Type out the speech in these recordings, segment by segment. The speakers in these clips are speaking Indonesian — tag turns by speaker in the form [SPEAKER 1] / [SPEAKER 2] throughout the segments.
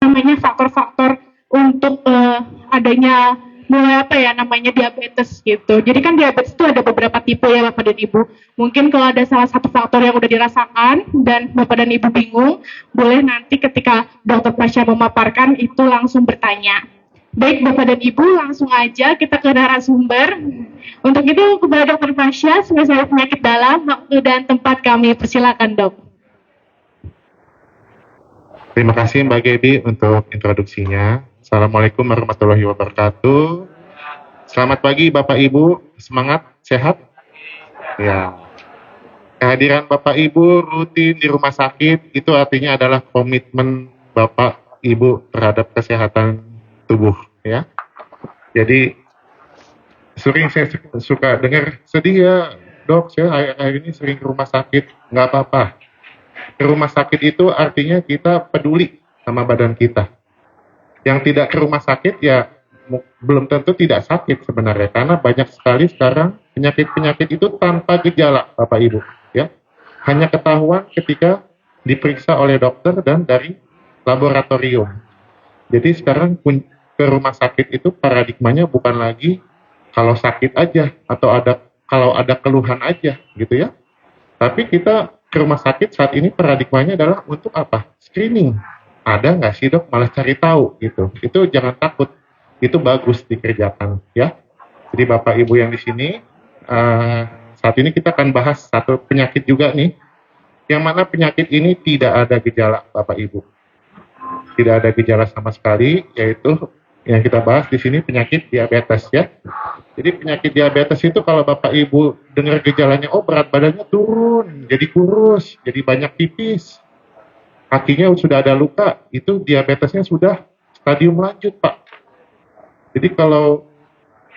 [SPEAKER 1] namanya faktor-faktor untuk adanya namanya diabetes gitu. Jadi kan diabetes itu ada beberapa tipe ya Bapak dan Ibu. Mungkin kalau ada salah satu faktor yang udah dirasakan dan Bapak dan Ibu bingung, boleh nanti ketika dokter Pasha memaparkan itu langsung bertanya. Baik Bapak dan Ibu, langsung aja kita ke narasumber. Untuk itu kepada dokter Pasha, spesialis penyakit dalam, waktu dan tempat kami persilakan dok.
[SPEAKER 2] Terima kasih Mbak Gaby untuk introduksinya. Assalamualaikum warahmatullahi wabarakatuh. Selamat pagi Bapak Ibu, semangat, sehat? Ya. Kehadiran Bapak Ibu rutin di rumah sakit itu artinya adalah komitmen Bapak Ibu terhadap kesehatan tubuh ya. Jadi sering saya suka dengar sedih ya dok, saya akhir-akhir ini sering ke rumah sakit. Nggak apa-apa. Ke rumah sakit itu artinya kita peduli sama badan kita. Yang tidak ke rumah sakit ya belum tentu tidak sakit sebenarnya, karena banyak sekali sekarang penyakit-penyakit itu tanpa gejala Bapak Ibu ya. Hanya ketahuan ketika diperiksa oleh dokter dan dari laboratorium. Jadi sekarang ke rumah sakit itu paradigmanya bukan lagi kalau sakit aja atau kalau ada keluhan aja gitu ya. Tapi kita ke rumah sakit saat ini paradigmanya adalah untuk apa? Screening. Ada nggak sih dok? Malah cari tahu gitu. Itu jangan takut. Itu bagus dikerjakan ya. Jadi Bapak Ibu yang di sini, saat ini kita akan bahas satu penyakit juga nih. Yang mana penyakit ini tidak ada gejala Bapak Ibu. Tidak ada gejala sama sekali, yaitu yang kita bahas di sini penyakit diabetes ya. Jadi penyakit diabetes itu kalau Bapak Ibu dengar gejalanya, oh berat badannya turun, jadi kurus, jadi banyak pipis, kakinya sudah ada luka, itu diabetesnya sudah stadium lanjut Pak. Jadi kalau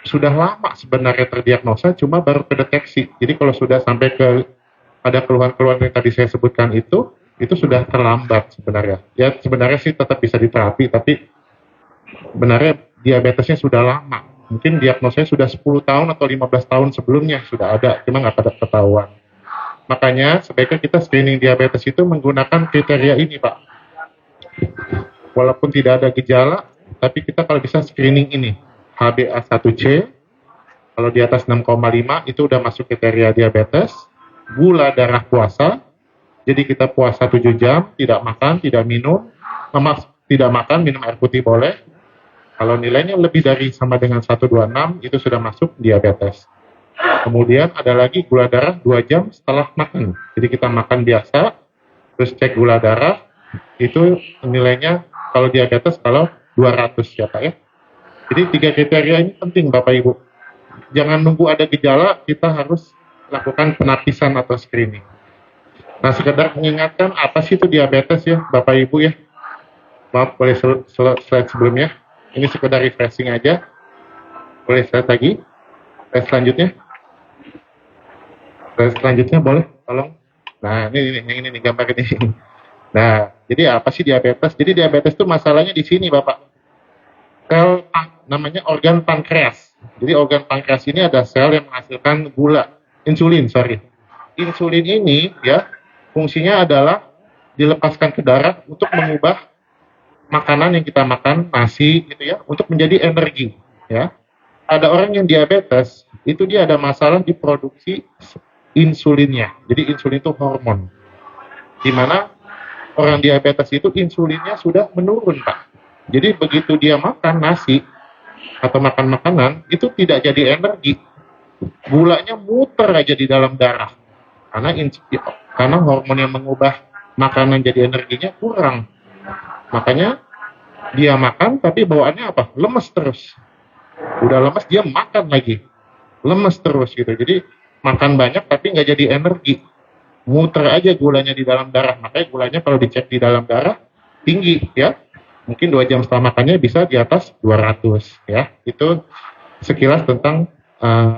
[SPEAKER 2] sudah lama sebenarnya terdiagnosa, cuma baru kedeteksi. Jadi kalau sudah sampai ke ada keluhan-keluhan yang tadi saya sebutkan itu sudah terlambat sebenarnya. Ya sebenarnya sih tetap bisa diterapi, tapi sebenarnya diabetesnya sudah lama. Mungkin diagnosanya sudah 10 tahun atau 15 tahun sebelumnya sudah ada, cuma nggak pada ketahuan. Makanya sebaiknya kita screening diabetes itu menggunakan kriteria ini Pak. Walaupun tidak ada gejala, tapi kita kalau bisa screening ini. HbA1c, kalau di atas 6,5 itu udah masuk kriteria diabetes. Gula darah puasa, jadi kita puasa 7 jam, tidak makan, tidak minum, tidak makan, minum air putih boleh. Kalau nilainya lebih dari sama dengan 126, itu sudah masuk diabetes. Kemudian ada lagi gula darah 2 jam setelah makan. Jadi kita makan biasa, terus cek gula darah, itu nilainya kalau diabetes kalau 200 ya Pak ya. Jadi 3 kriteria ini penting Bapak Ibu. Jangan nunggu ada gejala, kita harus lakukan penapisan atau screening. Nah sekedar mengingatkan apa sih itu diabetes ya Bapak Ibu ya. Maaf boleh slide sebelumnya. Ini sekedar refreshing aja. Boleh slide lagi? Slide selanjutnya. Slide selanjutnya boleh, tolong. Nah, ini gambar ini. Nah, jadi apa sih diabetes? Jadi diabetes itu masalahnya di sini, Bapak. Namanya organ pankreas. Jadi organ pankreas ini ada sel yang menghasilkan gula, insulin. Insulin ini ya fungsinya adalah dilepaskan ke darah untuk mengubah makanan yang kita makan, nasi gitu ya, untuk menjadi energi ya. Ada orang yang diabetes, itu dia ada masalah di produksi insulinnya. Jadi insulin itu hormon. Di mana orang diabetes itu insulinnya sudah menurun, Pak. Jadi begitu dia makan nasi atau makan makanan, itu tidak jadi energi. Gulanya muter aja di dalam darah. Karena hormon yang mengubah makanan jadi energinya kurang. Makanya dia makan tapi bawaannya apa? Lemes terus. Udah lemes dia makan lagi. Lemes terus gitu. Jadi makan banyak tapi nggak jadi energi. Muter aja gulanya di dalam darah. Makanya gulanya kalau dicek di dalam darah tinggi ya. Mungkin 2 jam setelah makannya bisa di atas 200 ya. Itu sekilas tentang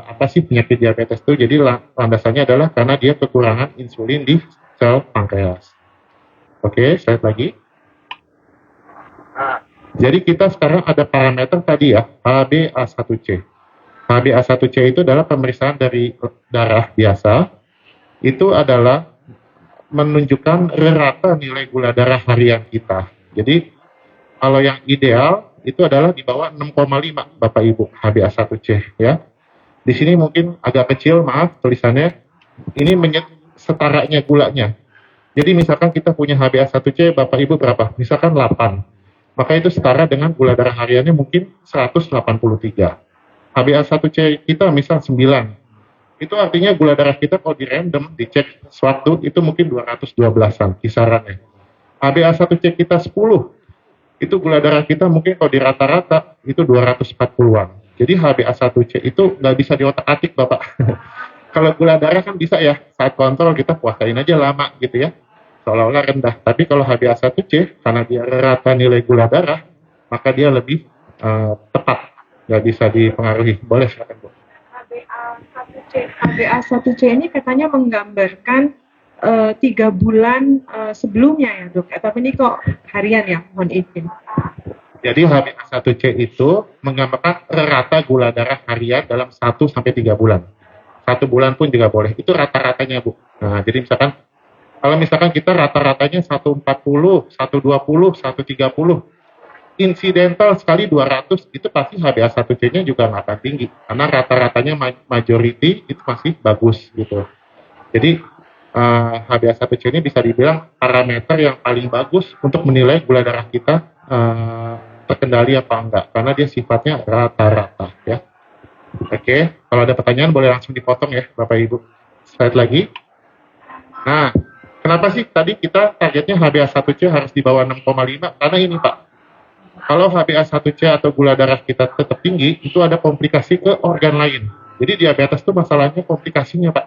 [SPEAKER 2] apa sih penyakit diabetes itu. Jadi landasannya adalah karena dia kekurangan insulin di sel pankreas. Oke, slide lagi. Jadi kita sekarang ada parameter tadi ya, HbA1c. HbA1c itu adalah pemeriksaan dari darah biasa. Itu adalah menunjukkan rata nilai gula darah harian kita. Jadi Kalau yang ideal itu adalah di bawah 6,5 Bapak Ibu HbA1c ya. Di sini mungkin agak kecil, maaf tulisannya. Ini setaranya gulanya. Jadi misalkan kita punya HbA1c Bapak Ibu berapa? Misalkan 8. Maka itu setara dengan gula darah hariannya mungkin 183. HbA1c kita misal 9. Itu artinya gula darah kita kalau di random, dicek sewaktu, itu mungkin 212-an kisarannya. HbA1c kita 10. Itu gula darah kita mungkin kalau di rata-rata itu 240-an. Jadi HbA1c itu nggak bisa diotak-atik Bapak. Kalau gula darah kan bisa ya, saat kontrol kita puasain aja lama gitu ya. Seolah-olah rendah. Tapi kalau HbA1c, karena dia rata nilai gula darah, maka dia lebih tepat. Nggak bisa dipengaruhi. Boleh silakan Bu.
[SPEAKER 3] HbA1c ini katanya menggambarkan 3 bulan sebelumnya ya dok. Tapi ini kok harian ya, mohon izin.
[SPEAKER 2] Jadi HbA1c itu menggambarkan rata gula darah harian dalam 1-3 bulan. 1 bulan pun juga boleh. Itu rata-ratanya Bu. Nah, jadi misalkan kalau misalkan kita rata-ratanya 140, 120, 130, insidental sekali 200, itu pasti HbA1c-nya juga nggak akan tinggi. Karena rata-ratanya majority itu masih bagus gitu. Jadi HbA1c ini bisa dibilang parameter yang paling bagus untuk menilai gula darah kita terkendali apa enggak. Karena dia sifatnya rata-rata ya. Oke, kalau ada pertanyaan boleh langsung dipotong ya Bapak Ibu. Slide lagi. Nah, kenapa sih tadi kita targetnya HbA1c harus di bawah 6,5? Karena ini Pak, kalau HbA1c atau gula darah kita tetap tinggi, itu ada komplikasi ke organ lain. Jadi diabetes itu masalahnya komplikasinya Pak.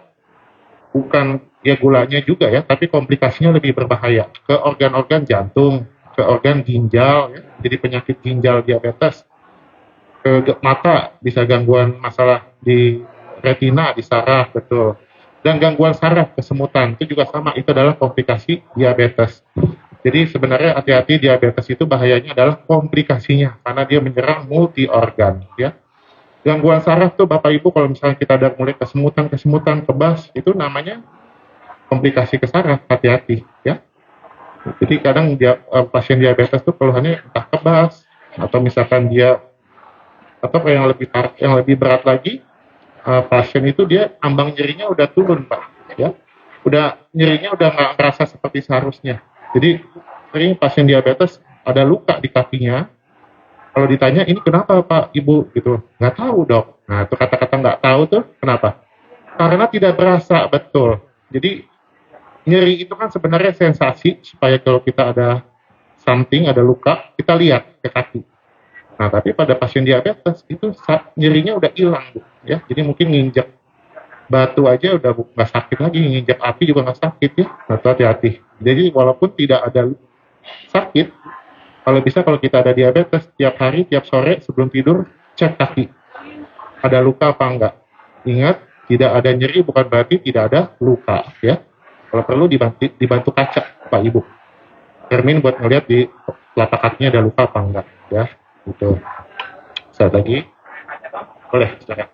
[SPEAKER 2] Bukan ya gulanya juga ya, tapi komplikasinya lebih berbahaya. Ke organ-organ jantung, ke organ ginjal, ya. Jadi penyakit ginjal diabetes. Ke mata, bisa gangguan masalah di retina, di saraf, betul. Dan gangguan saraf, kesemutan, itu juga sama, itu adalah komplikasi diabetes. Jadi sebenarnya hati-hati, diabetes itu bahayanya adalah komplikasinya, karena dia menyerang multi organ, ya. Gangguan saraf tuh Bapak Ibu, kalau misalnya kita ada mulai kesemutan, kebas, itu namanya komplikasi ke saraf, hati-hati, ya. Jadi kadang pasien diabetes tuh keluhannya entah kebas, atau misalkan dia, atau yang lebih berat lagi, pasien itu dia ambang nyerinya udah turun Pak, ya. Nyerinya udah nggak merasa seperti seharusnya. Jadi sering pasien diabetes ada luka di kakinya. Kalau ditanya ini kenapa Pak Ibu gitu, nggak tahu Dok. Nah itu kata-kata nggak tahu tuh kenapa? Karena tidak berasa betul. Jadi nyeri itu kan sebenarnya sensasi supaya kalau kita ada something, ada luka, kita lihat ke kaki. Nah tapi pada pasien diabetes itu nyerinya udah hilang, ya. Jadi mungkin nginjek batu aja udah nggak sakit lagi, nginjek api juga nggak sakit ya. Nah, hati-hati. Jadi walaupun tidak ada sakit, kalau bisa kalau kita ada diabetes, tiap hari, tiap sore sebelum tidur cek kaki. Ada luka apa enggak? Ingat, tidak ada nyeri bukan berarti tidak ada luka, ya. Kalau perlu dibantu kaca, Pak Ibu. Termin buat ngeliat di telapak kakinya ada luka apa enggak, ya. Gitu. Saat lagi. Boleh, silakan.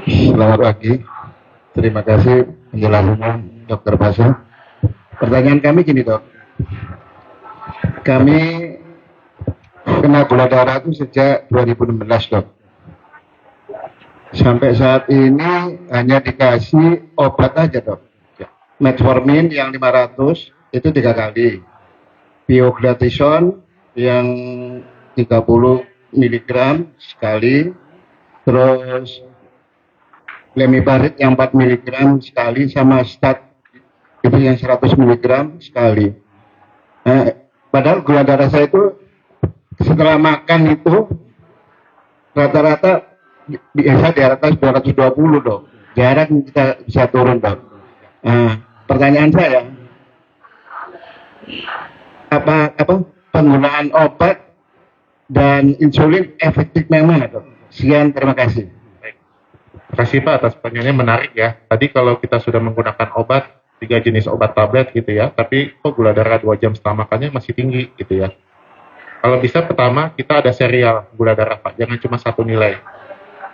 [SPEAKER 4] Selamat pagi. Terima kasih penjelasannya Dr. Basya. Pertanyaan kami gini Dok. Kami kena gula darah itu sejak 2016 Dok. Sampai saat ini hanya dikasih obat aja Dok. Metformin yang 500 itu 3 kali. Pioglitazone yang 30 mg sekali. Terus Lemibarit yang 4 mg sekali sama stat itu yang 100 mg sekali. Padahal gula darah saya itu setelah makan itu rata-rata biasa di atas 220 Dok. Jarang kita bisa turun Dok. Pertanyaan saya, apa penggunaan obat dan insulin efektif memang Dok? Sekian, terima kasih.
[SPEAKER 2] Terima kasih Pak atas pertanyaannya, menarik ya. Tadi kalau kita sudah menggunakan obat, 3 jenis obat tablet gitu ya, tapi kok gula darah 2 jam setelah makannya masih tinggi gitu ya. Kalau bisa pertama kita ada serial gula darah Pak, jangan cuma satu nilai.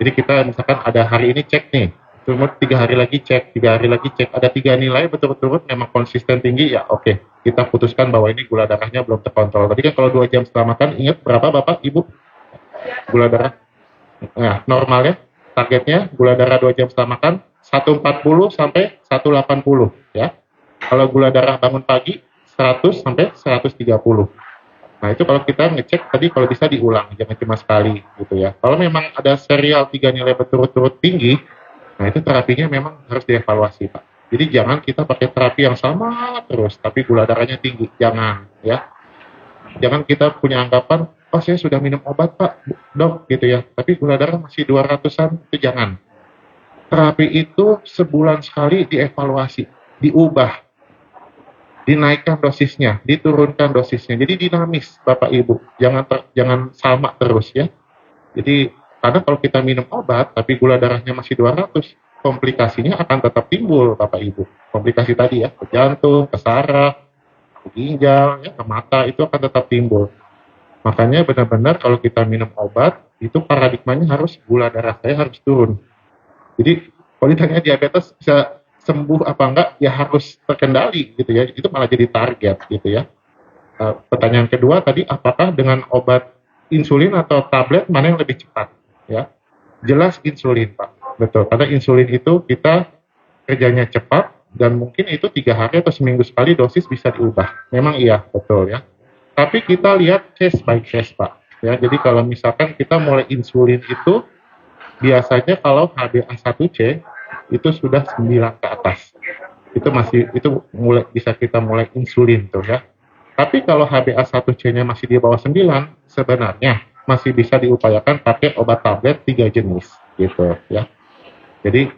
[SPEAKER 2] Jadi kita misalkan ada hari ini cek nih, Kemudian 3 hari lagi cek, 3 hari lagi cek, ada 3 nilai betul-betul memang konsisten tinggi, ya oke, kita putuskan bahwa ini gula darahnya belum terkontrol. Tadi kan kalau 2 jam setelah makan, ingat berapa Bapak Ibu gula darah? Nah, normalnya targetnya gula darah 2 jam setelah makan 140 sampai 180 ya. Kalau gula darah bangun pagi 100 sampai 130. Nah, itu kalau kita ngecek tadi kalau bisa diulang, jangan cuma sekali gitu ya. Kalau memang ada serial 3 nilai berturut-turut tinggi, nah itu terapinya memang harus dievaluasi, Pak. Jadi jangan kita pakai terapi yang sama terus, tapi gula darahnya tinggi. Jangan, ya. Jangan kita punya anggapan, oh saya sudah minum obat, Pak, dok, gitu ya. Tapi gula darah masih 200-an, itu jangan. Terapi itu sebulan sekali dievaluasi, diubah, dinaikkan dosisnya, diturunkan dosisnya. Jadi dinamis, Bapak Ibu. Jangan sama terus ya. Jadi karena kalau kita minum obat tapi gula darahnya masih 200, komplikasinya akan tetap timbul, Bapak Ibu. Komplikasi tadi ya, ke jantung, ke saraf, ke ginjal, ya, ke mata, itu akan tetap timbul. Makanya benar-benar kalau kita minum obat, itu paradigmanya harus gula darah saya harus turun. Jadi kalau ditanya diabetes bisa sembuh apa enggak, ya harus terkendali gitu ya. Itu malah jadi target gitu ya. Pertanyaan kedua tadi, apakah dengan obat insulin atau tablet mana yang lebih cepat? Ya, jelas insulin, Pak. Betul, karena insulin itu kita kerjanya cepat dan mungkin itu 3 hari atau seminggu sekali dosis bisa diubah. Memang iya, betul ya. Tapi kita lihat case by case, Pak. Ya, jadi kalau misalkan kita mulai insulin itu biasanya kalau HbA1c itu sudah 9 ke atas. Itu mulai bisa kita mulai insulin tuh ya. Tapi kalau HbA1c-nya masih di bawah 9, sebenarnya masih bisa diupayakan pakai obat tablet 3 jenis gitu ya. Jadi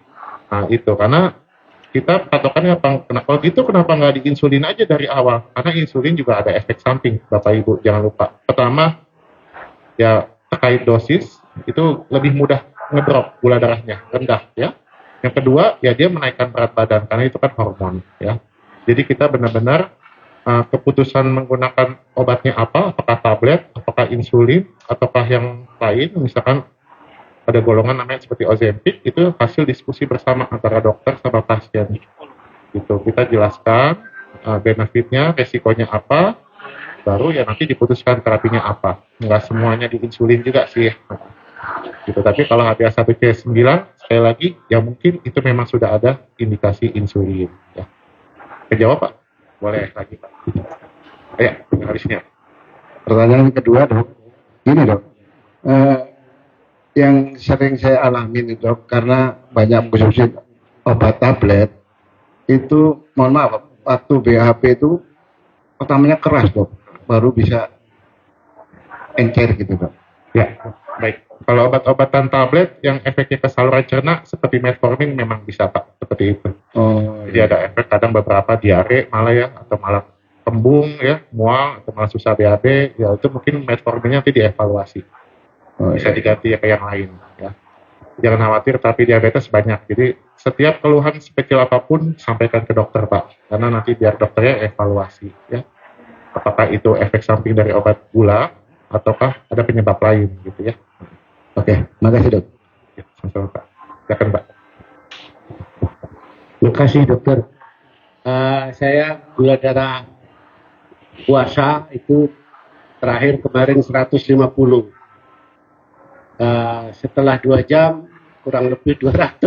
[SPEAKER 2] nah itu karena kita patokannya kalau gitu kenapa nggak diinsulin aja dari awal? Karena insulin juga ada efek samping, Bapak Ibu, jangan lupa. Pertama ya terkait dosis itu lebih mudah ngedrop gula darahnya rendah ya. Yang kedua ya dia menaikkan berat badan karena itu kan hormon ya. Jadi kita benar-benar keputusan menggunakan obatnya apa, apakah tablet, apakah insulin, ataukah yang lain, misalkan ada golongan namanya seperti Ozempic, itu hasil diskusi bersama antara dokter sama pasien. Gitu. Kita jelaskan benefitnya, resikonya apa, baru ya nanti diputuskan terapinya apa. Nggak semuanya diinsulin juga sih. Gitu. Tapi kalau HbA1c 9, sekali lagi, ya mungkin itu memang sudah ada indikasi insulin. Ya. Kejawab, Pak? Boleh lagi, Pak. Ya, habisnya.
[SPEAKER 4] Pertanyaan kedua, dok. Ini, dok. Yang sering saya alami nih, dok, karena banyak mengkonsumsi obat tablet, itu, mohon maaf, waktu BAB itu pertamanya keras, dok. Baru bisa encer gitu, dok.
[SPEAKER 2] Ya, baik. Kalau obat-obatan tablet yang efeknya ke saluran cerna seperti metformin memang bisa, Pak, seperti itu.
[SPEAKER 4] Oh,
[SPEAKER 2] Jadi ada efek kadang beberapa diare malah ya, atau malah kembung ya, mual, atau malah susah BAB, ya itu mungkin metforminnya nanti dievaluasi. Bisa diganti ya ke yang lain ya. Jangan khawatir, tapi diabetes banyak. Jadi setiap keluhan sekecil apapun sampaikan ke dokter, Pak. Karena nanti biar dokternya evaluasi ya. Apakah itu efek samping dari obat gula ataukah ada penyebab lain gitu ya.
[SPEAKER 4] Oke, makasih, dok.
[SPEAKER 2] Ya, sama-sama, Pak. Silakan, Pak.
[SPEAKER 5] Terima kasih, dokter. Saya gula darah puasa itu terakhir kemarin 150. Setelah 2 jam kurang lebih 200.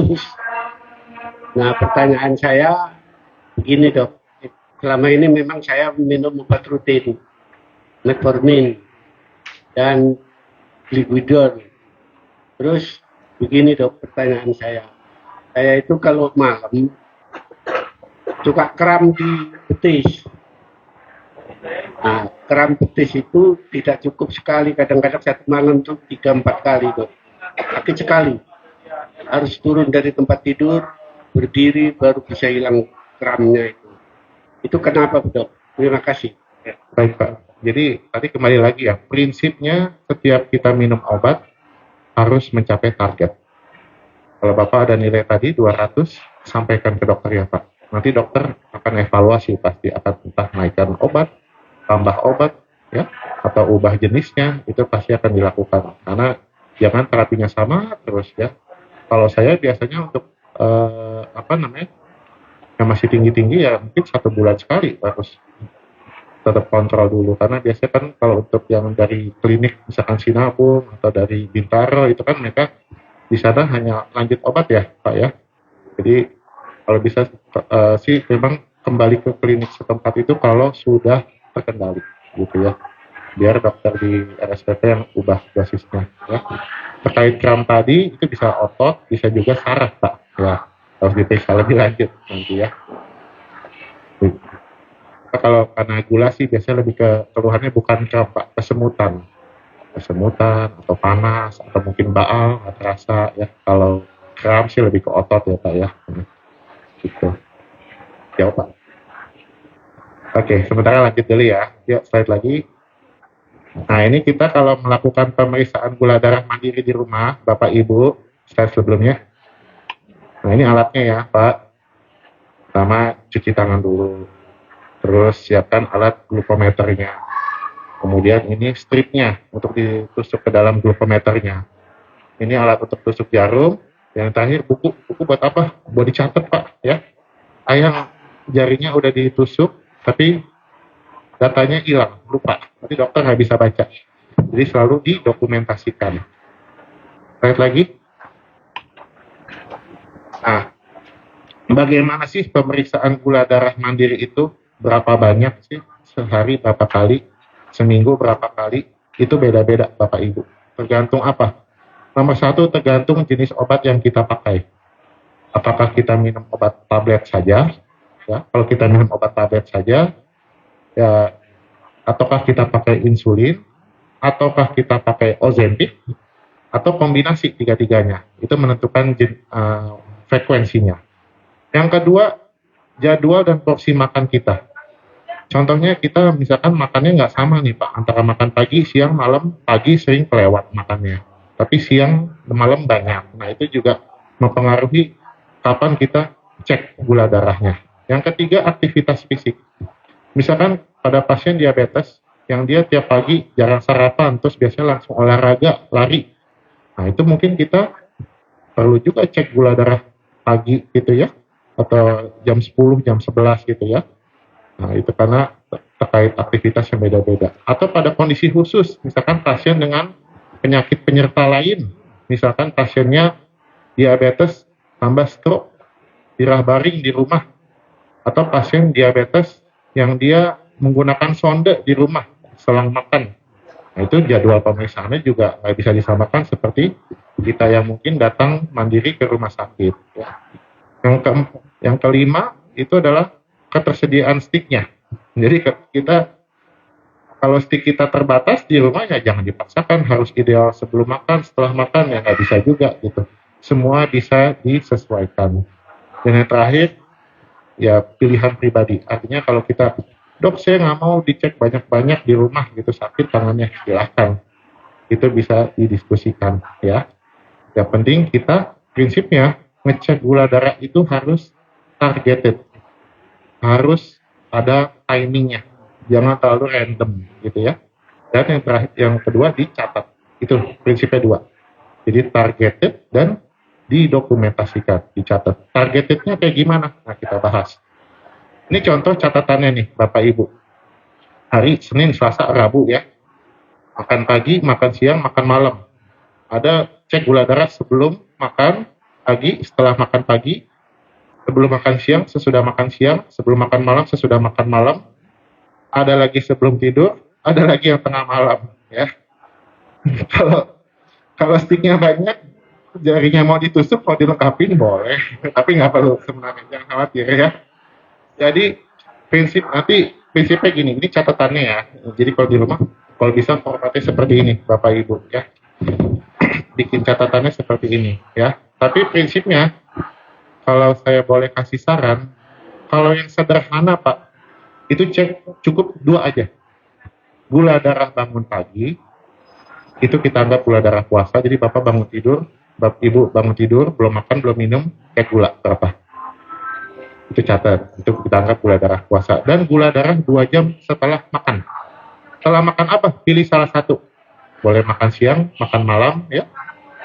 [SPEAKER 5] Nah, pertanyaan saya begini, dok. Selama ini memang saya minum obat rutin, metformin dan Liquidol. Terus begini, dok, pertanyaan saya itu kalau malam suka kram di betis. Nah, kram betis itu tidak cukup sekali, kadang-kadang satu malam tuh 3-4 kali, dok. Sakit sekali. Harus turun dari tempat tidur, berdiri baru bisa hilang kramnya itu. Itu kenapa, dok? Terima kasih.
[SPEAKER 2] Ya, baik, Pak. Jadi tadi kembali lagi ya, prinsipnya setiap kita minum obat harus mencapai target. Kalau Bapak ada nilai tadi 200, sampaikan ke dokter ya, Pak. Nanti dokter akan evaluasi, pasti akan entah naikkan obat, tambah obat, ya, atau ubah jenisnya, itu pasti akan dilakukan. Karena jangan terapinya sama terus ya. Kalau saya biasanya untuk apa namanya, yang masih tinggi-tinggi ya mungkin 1 bulan sekali harus tetap kontrol dulu, karena biasanya kan kalau untuk yang dari klinik misalkan Sinabung atau dari Bintaro itu kan mereka di sana hanya lanjut obat ya Pak ya. Jadi kalau bisa sih memang kembali ke klinik setempat itu kalau sudah terkendali gitu ya, biar dokter di RSPP yang ubah dosisnya ya. Terkait kram tadi itu bisa otot, bisa juga saraf Pak ya, harus diperiksa lebih lanjut nanti ya. Kalau karena gula sih biasanya lebih ke keluhannya bukan kram Pak, kesemutan atau panas atau mungkin baal nggak terasa ya. Kalau kram sih lebih ke otot ya Pak ya, gitu. Jawab Pak. Oke, sementara lanjut dulu ya. Yuk slide lagi. Nah ini kita kalau melakukan pemeriksaan gula darah mandiri di rumah Bapak Ibu, slide sebelumnya. Nah ini alatnya ya Pak. Pertama cuci tangan dulu, terus siapkan alat glukometernya. Kemudian ini stripnya untuk ditusuk ke dalam glukometernya. Ini alat untuk tusuk jarum. Yang terakhir buku buat apa? Buat dicatat Pak ya. Yang jarinya udah ditusuk tapi datanya hilang, lupa. Nanti dokter nggak bisa baca. Jadi selalu didokumentasikan. Lihat lagi. Nah, bagaimana sih pemeriksaan gula darah mandiri itu? Berapa banyak sih? Sehari berapa kali? Seminggu berapa kali? Itu beda-beda Bapak Ibu. Tergantung apa? Nomor 1 tergantung jenis obat yang kita pakai. Apakah kita minum obat tablet saja? Ya, kalau kita minum obat tablet saja, ya, ataukah kita pakai insulin, ataukah kita pakai Ozempic, atau kombinasi tiga-tiganya. Itu menentukan frekuensinya. Yang kedua, jadwal dan porsi makan kita. Contohnya kita misalkan makannya nggak sama nih Pak, antara makan pagi, siang, malam. Pagi sering kelewat makannya, tapi siang, malam banyak. Nah itu juga mempengaruhi kapan kita cek gula darahnya. Yang ketiga, aktivitas fisik. Misalkan pada pasien diabetes yang dia tiap pagi jarang sarapan, terus biasanya langsung olahraga, lari. Nah itu mungkin kita perlu juga cek gula darah pagi gitu ya, atau jam 10, jam 11 gitu ya. Nah itu karena terkait aktivitas yang beda-beda. Atau pada kondisi khusus, misalkan pasien dengan penyakit penyerta lain, misalkan pasiennya diabetes tambah stroke, dirah baring di rumah, atau pasien diabetes yang dia menggunakan sonde di rumah selang makan. Nah itu jadwal pemeriksaannya juga nggak bisa disamakan seperti kita yang mungkin datang mandiri ke rumah sakit. Ya. Yang kelima itu adalah ketersediaan sticknya. Jadi kita kalau stick kita terbatas di rumah ya jangan dipaksakan harus ideal sebelum makan, setelah makan ya nggak bisa juga gitu. Semua bisa disesuaikan. Dan yang terakhir ya pilihan pribadi. Artinya kalau kita, dok saya nggak mau dicek banyak-banyak di rumah gitu, sakit tangannya, silahkan. Itu bisa didiskusikan ya. Yang penting kita prinsipnya ngecek gula darah itu harus targeted. Harus ada timingnya. Jangan terlalu random gitu ya. Dan yang terakhir, yang kedua dicatat. Itu prinsipnya 2. Jadi targeted dan didokumentasikan, dicatat. Targetednya kayak gimana? Nah, kita bahas. Ini contoh catatannya nih, Bapak Ibu. Hari Senin, Selasa, Rabu ya. Makan pagi, makan siang, makan malam. Ada cek gula darah sebelum makan pagi, setelah makan pagi, sebelum makan siang, sesudah makan siang, sebelum makan malam, sesudah makan malam. Ada lagi sebelum tidur, ada lagi yang tengah malam ya. Kalau sticknya banyak, jarinya mau ditusuk, mau dilengkapin boleh, tapi nggak perlu sebenarnya, jangan khawatir ya. Jadi prinsipnya gini, ini catatannya ya. Jadi kalau di rumah, kalau bisa formatnya seperti ini, Bapak Ibu ya. Bikin catatannya seperti ini ya. Tapi prinsipnya, kalau saya boleh kasih saran, kalau yang sederhana Pak, itu cek cukup 2 aja. Gula darah bangun pagi, itu kita anggap gula darah puasa. Jadi Bapak bangun tidur, Bapak Ibu bangun tidur, belum makan, belum minum, cek gula berapa. Itu catat, itu kita anggap gula darah puasa. Dan gula darah 2 jam setelah makan. Setelah makan apa? Pilih salah satu. Boleh makan siang, makan malam, ya.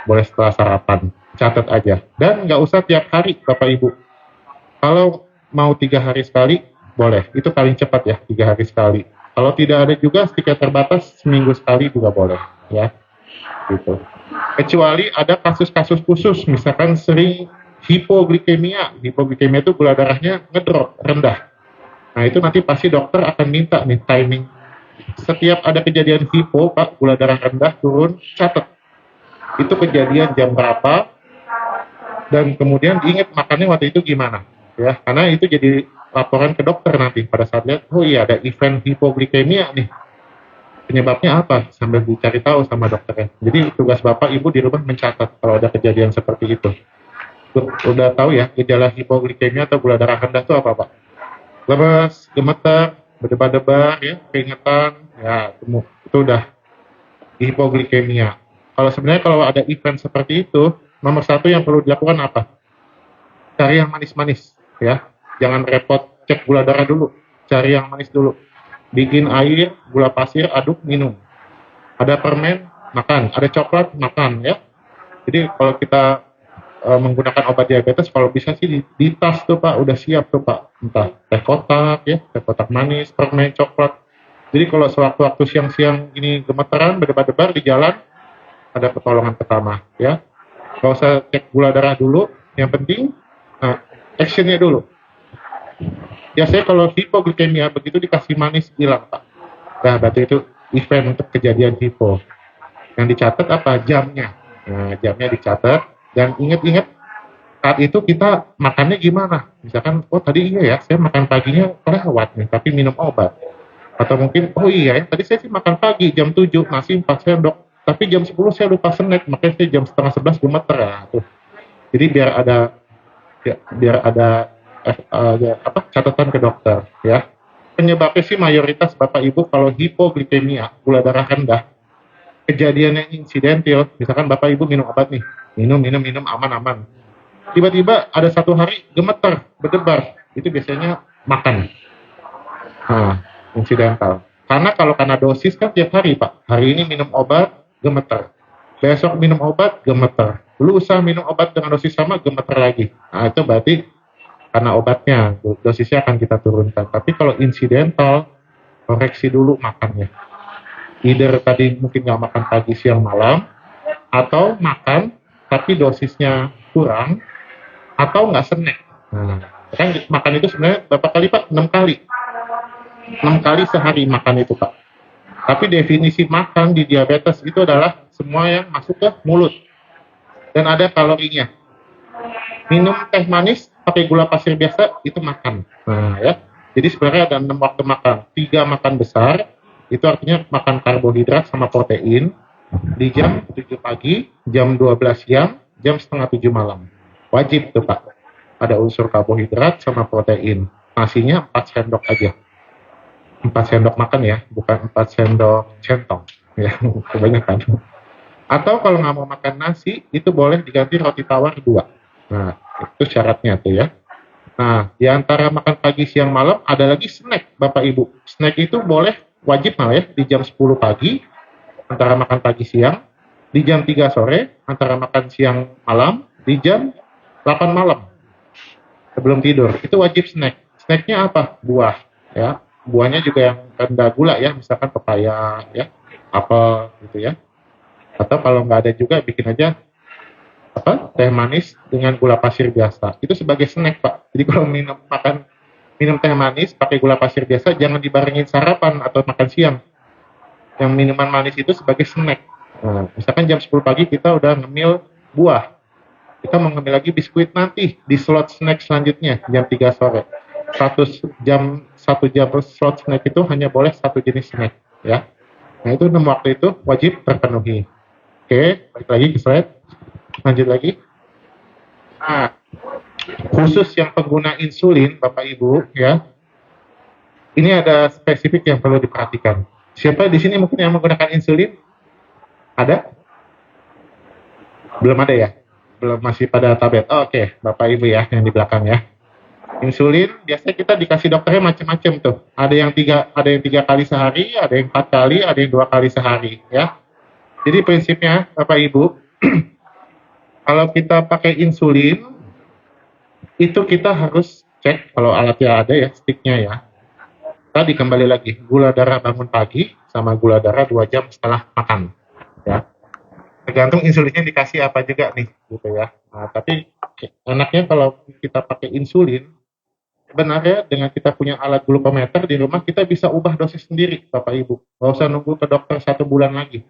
[SPEAKER 2] Boleh setelah sarapan. catat aja. Dan nggak usah tiap hari Bapak Ibu. Kalau mau 3 hari sekali, boleh. Itu paling cepat ya, 3 hari sekali. Kalau tidak ada juga stiker terbatas, seminggu sekali juga boleh. Ya, gitu. Kecuali ada kasus-kasus khusus, misalkan sering hipoglikemia. Hipoglikemia itu gula darahnya ngedrop, rendah. Nah itu nanti pasti dokter akan minta nih timing. Setiap ada kejadian hipo, Pak, gula darah rendah turun, catat. Itu kejadian jam berapa, dan kemudian diingat makannya waktu itu gimana. Ya, karena itu jadi laporan ke dokter nanti pada saat lihat, oh iya ada event hipoglikemia nih. Penyebabnya apa? Sambil dicari tahu sama dokternya. Jadi tugas Bapak Ibu di rumah mencatat kalau ada kejadian seperti itu. Udah tahu ya gejala hipoglikemia atau gula darah rendah itu apa, Pak? Lemes, gemeter, berdebar-debar, ya, keringetan, ya itu udah hipoglikemia. Kalau sebenarnya kalau ada event seperti itu, nomor 1 yang perlu dilakukan apa? Cari yang manis-manis, ya. Jangan repot cek gula darah dulu, cari yang manis dulu. Bikin air, gula pasir, aduk, minum. Ada permen, makan. Ada coklat, makan, ya. Jadi kalau kita menggunakan obat diabetes, kalau bisa sih di tas tuh Pak, udah siap tuh Pak. Entah teh kotak, ya, teh kotak manis, permen, coklat. Jadi kalau sewaktu-waktu siang-siang ini gemeteran, berdebar-debar di jalan, ada pertolongan pertama, ya. Gak usah cek gula darah dulu, yang penting actionnya dulu. Biasanya kalau hipoglikemia begitu dikasih manis hilang Pak. Nah berarti itu event untuk kejadian hipo. Yang dicatat apa? Jamnya. Nah jamnya dicatat dan ingat-ingat saat itu kita makannya gimana. Misalkan oh tadi iya ya saya makan paginya kelewat nih tapi minum obat. Atau mungkin oh iya ya tadi saya sih makan pagi jam 7 nasi 4 sendok tapi jam 10 saya lupa snack makanya saya jam setengah 11 gemeter ya. Tuh. Jadi biar ada catatan ke dokter ya. Penyebabnya sih mayoritas Bapak Ibu kalau hipoglikemia, gula darah rendah, kejadian yang insidentil, misalkan Bapak Ibu minum obat nih, minum aman-aman. Tiba-tiba ada 1 hari gemeter, berdebar, itu biasanya makan. Nah, insidental. Karena dosis kan tiap hari Pak, hari ini minum obat, gemeter. Besok minum obat, gemeter. Lusa minum obat dengan dosis sama, gemeter lagi. Nah, itu berarti karena obatnya, dosisnya akan kita turunkan. Tapi kalau insidental, koreksi dulu makannya. Either tadi mungkin nggak makan pagi, siang, malam, atau makan tapi dosisnya kurang, atau nggak snack. Nah, kan makan itu sebenarnya berapa kali Pak? 6 kali. 6 kali sehari makan itu Pak. Tapi definisi makan di diabetes itu adalah semua yang masuk ke mulut. Dan ada kalorinya. Minum teh manis pakai gula pasir biasa itu makan. Nah, ya. Jadi sebenarnya ada 6 waktu makan. 3 makan besar, itu artinya makan karbohidrat sama protein di jam 7 pagi, jam 12 siang, jam setengah 7 malam. Wajib tuh Pak. Ada unsur karbohidrat sama protein. Nasinya 4 sendok aja. 4 sendok makan ya, bukan 4 sendok centong. Ya, kebanyakan. Atau kalau nggak mau makan nasi, itu boleh diganti roti tawar 2. Nah, itu syaratnya tuh ya. Nah, di antara makan pagi, siang, malam, ada lagi snack, Bapak Ibu. Snack itu boleh, wajib malah ya, di jam 10 pagi, antara makan pagi, siang, di jam 3 sore, antara makan siang, malam, di jam 8 malam, sebelum tidur. Itu wajib snack. Snacknya apa? Buah, ya. Buahnya juga yang rendah gula ya, misalkan pepaya, ya, apel, gitu ya. Atau kalau nggak ada juga, bikin aja teh manis dengan gula pasir biasa. Itu sebagai snack Pak. Jadi kalau minum teh manis pakai gula pasir biasa jangan dibarengin sarapan atau makan siang. Yang minuman manis itu sebagai snack. Nah, misalkan jam 10 pagi kita udah ngemil buah. Kita mau ngemil lagi biskuit nanti di slot snack selanjutnya jam 3 sore. 1 jam slot snack itu hanya boleh 1 jenis snack ya. Nah, itu 6 waktu itu wajib terpenuhi. Oke, balik lagi ke slide. Lanjut lagi. Nah, khusus yang pengguna insulin, Bapak Ibu, ya, ini ada spesifik yang perlu diperhatikan. Siapa di sini mungkin yang menggunakan insulin? Ada? Belum ada ya? Belum, masih pada tablet. Oh, oke, Bapak Ibu ya, yang di belakang ya. Insulin biasanya kita dikasih dokternya macam-macam tuh. Ada yang 3 kali sehari, ada yang 4 kali, ada yang 2 kali sehari, ya. Jadi prinsipnya, Bapak Ibu. Kalau kita pakai insulin, itu kita harus cek kalau alatnya ada ya, sticknya ya. Tadi kembali lagi, gula darah bangun pagi sama gula darah 2 jam setelah makan. Ya. Tergantung insulinnya dikasih apa juga nih, gitu ya. Nah, tapi enaknya kalau kita pakai insulin, sebenarnya dengan kita punya alat glukometer di rumah, kita bisa ubah dosis sendiri, Bapak Ibu. Nggak usah nunggu ke dokter 1 bulan lagi.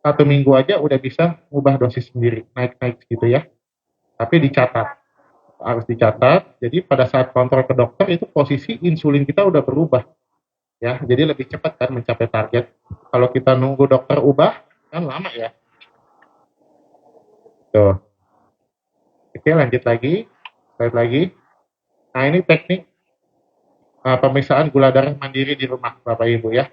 [SPEAKER 2] 1 minggu aja udah bisa ubah dosis sendiri, naik-naik gitu ya. Tapi dicatat, harus dicatat. Jadi pada saat kontrol ke dokter itu posisi insulin kita udah berubah, ya. Jadi lebih cepat kan mencapai target. Kalau kita nunggu dokter ubah, kan lama ya. Tuh. Oke, lanjut lagi. Slide lagi. Nah, ini teknik pemeriksaan gula darah mandiri di rumah, Bapak Ibu ya.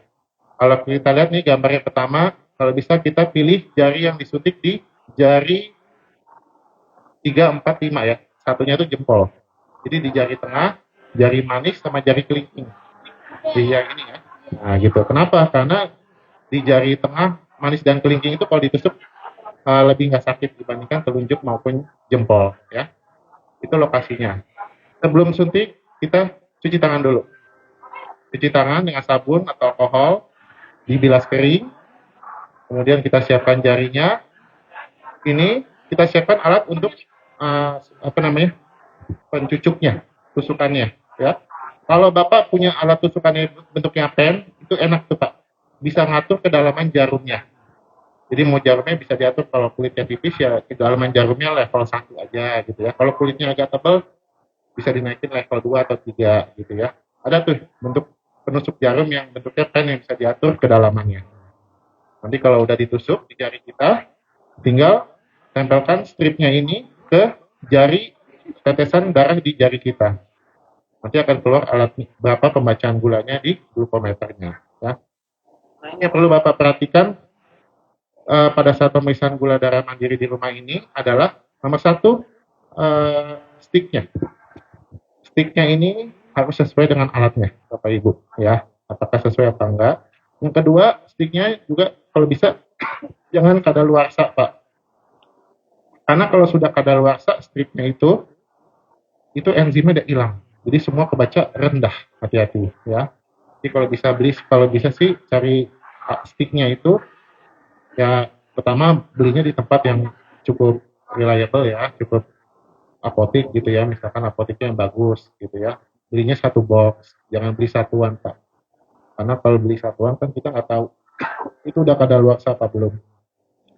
[SPEAKER 2] Kalau kita lihat nih gambar yang pertama, kalau bisa kita pilih jari yang disuntik di jari 3, 4, 5 ya. Satunya itu jempol. Jadi di jari tengah, jari manis sama jari kelingking. Di yang ini ya. Nah gitu. Kenapa? Karena di jari tengah, manis dan kelingking itu kalau ditusuk lebih nggak sakit dibandingkan telunjuk maupun jempol ya. Itu lokasinya. Sebelum suntik, kita cuci tangan dulu. Cuci tangan dengan sabun atau alkohol, dibilas kering. Kemudian kita siapkan jarinya. Ini kita siapkan alat untuk pencucuknya, tusukannya ya. Kalau Bapak punya alat tusukannya bentuknya pen, itu enak tuh Pak. Bisa ngatur kedalaman jarumnya. Jadi mau jarumnya bisa diatur, kalau kulitnya tipis ya kedalaman jarumnya level 1 aja gitu ya. Kalau kulitnya agak tebal bisa dinaikin level 2 atau 3 gitu ya. Ada tuh bentuk penusuk jarum yang bentuknya pen yang bisa diatur kedalamannya. Nanti kalau udah ditusuk di jari kita, tinggal tempelkan stripnya ini ke jari tetesan darah di jari kita. Nanti akan keluar alat berapa pembacaan gulanya di glukometernya. Ya. Nah, ini yang perlu Bapak perhatikan pada saat pemeriksaan gula darah mandiri di rumah ini adalah nomor 1 sticknya. Sticknya ini harus sesuai dengan alatnya, Bapak Ibu. Ya, apakah sesuai apa enggak? Yang kedua, sticknya juga kalau bisa jangan kadaluarsa, Pak. Karena kalau sudah kadaluarsa stripnya itu enzimnya udah hilang. Jadi semua kebaca rendah, hati-hati ya. Jadi kalau bisa sih cari sticknya itu ya pertama belinya di tempat yang cukup reliable ya, cukup apotik gitu ya, misalkan apoteknya yang bagus gitu ya. Belinya 1 box, jangan beli satuan Pak. Karena kalau beli satuan kan kita nggak tahu itu udah kadaluarsa apa belum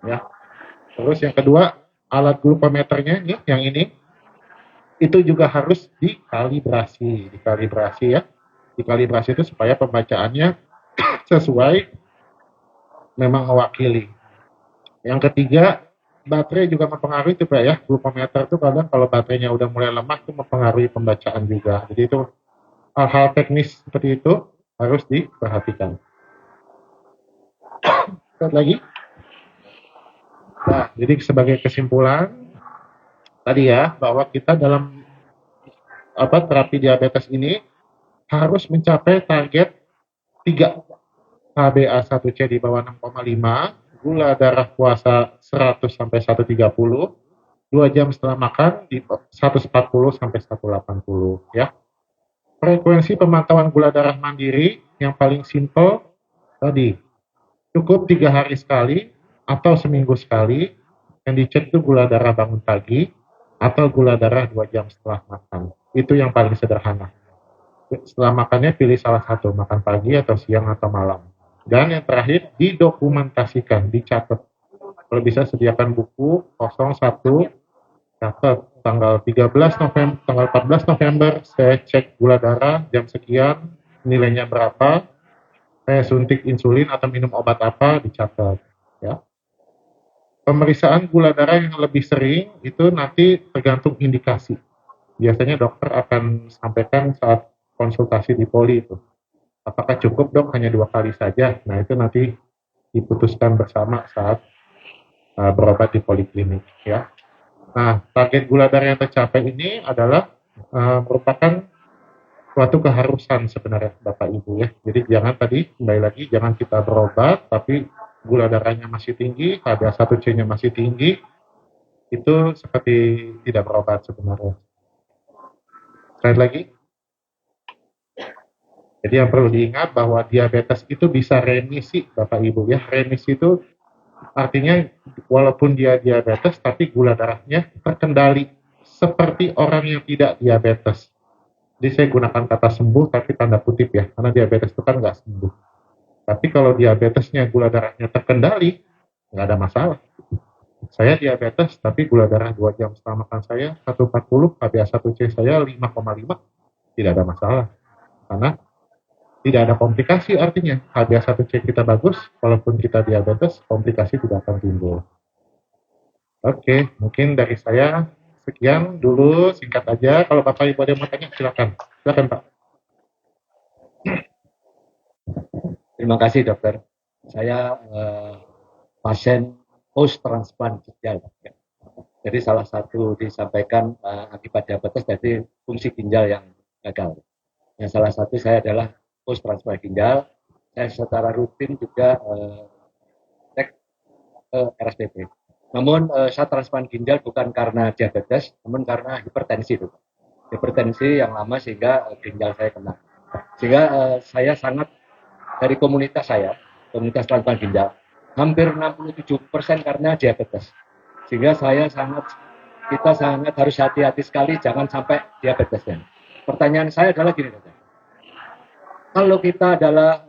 [SPEAKER 2] ya. Terus yang kedua, alat glukometernya nih, yang ini itu juga harus dikalibrasi ya. Dikalibrasi itu supaya pembacaannya sesuai, memang mewakili. Yang ketiga, baterai juga mempengaruhi itu Pak ya. Glukometer itu kadang kalau baterainya udah mulai lemah itu mempengaruhi pembacaan juga. Jadi itu hal-hal teknis seperti itu harus diperhatikan. Lihat lagi. Nah, jadi sebagai kesimpulan tadi ya, bahwa kita dalam terapi diabetes ini harus mencapai target 3 HbA1c di bawah 6,5, gula darah puasa 100 sampai 130, 2 jam setelah makan di 140 sampai 180 ya. Frekuensi pemantauan gula darah mandiri yang paling simple tadi, cukup 3 hari sekali atau seminggu sekali. Yang dicek itu gula darah bangun pagi atau gula darah 2 jam setelah makan. Itu yang paling sederhana. Setelah makannya pilih salah satu, makan pagi atau siang atau malam. Dan yang terakhir, didokumentasikan, dicatat. Kalau bisa sediakan buku 01, catat tanggal 13 November, tanggal 14 November saya cek gula darah jam sekian, nilainya berapa, saya suntik insulin atau minum obat apa, dicatat ya. Pemeriksaan gula darah yang lebih sering itu nanti tergantung indikasi. Biasanya dokter akan sampaikan saat konsultasi di poli itu. Apakah cukup dok hanya 2 kali saja? Nah itu nanti diputuskan bersama saat berobat di poliklinik ya. Nah target gula darah yang tercapai ini adalah merupakan suatu keharusan sebenarnya Bapak Ibu ya. Jadi jangan tadi kembali lagi jangan kita berobat tapi gula darahnya masih tinggi, HbA1c-nya masih tinggi, itu seperti tidak berobat sebenarnya. Slide lagi. Jadi yang perlu diingat bahwa diabetes itu bisa remisi, Bapak Ibu ya. Remisi itu artinya walaupun dia diabetes tapi gula darahnya terkendali seperti orang yang tidak diabetes. Jadi saya gunakan kata sembuh tapi tanda kutip ya, karena diabetes itu kan nggak sembuh. Tapi kalau diabetesnya gula darahnya terkendali, nggak ada masalah. Saya diabetes tapi gula darah 2 jam setelah makan saya 140, HbA1c saya 5,5, tidak ada masalah. Karena tidak ada komplikasi artinya. HbA1c kita bagus, walaupun kita diabetes, komplikasi tidak akan timbul. Oke, mungkin dari saya sekian dulu, singkat aja. Kalau Bapak Ibu ada yang mau tanya, silakan. Silakan Pak.
[SPEAKER 6] Terima kasih dokter. Saya pasien post transplant ginjal. Jadi salah satu disampaikan akibat diabetes dari fungsi ginjal yang gagal. Yang salah satu saya adalah post transplant ginjal. Saya secara rutin juga cek RSPB. Namun saya transplant ginjal bukan karena diabetes, namun karena hipertensi. Hipertensi yang lama sehingga ginjal saya kena. Sehingga saya sangat dari komunitas saya, komunitas transplant ginjal, hampir 67% karena diabetes. Sehingga kita sangat harus hati-hati sekali jangan sampai diabetesnya. Pertanyaan saya adalah gini, dokter. Kalau kita adalah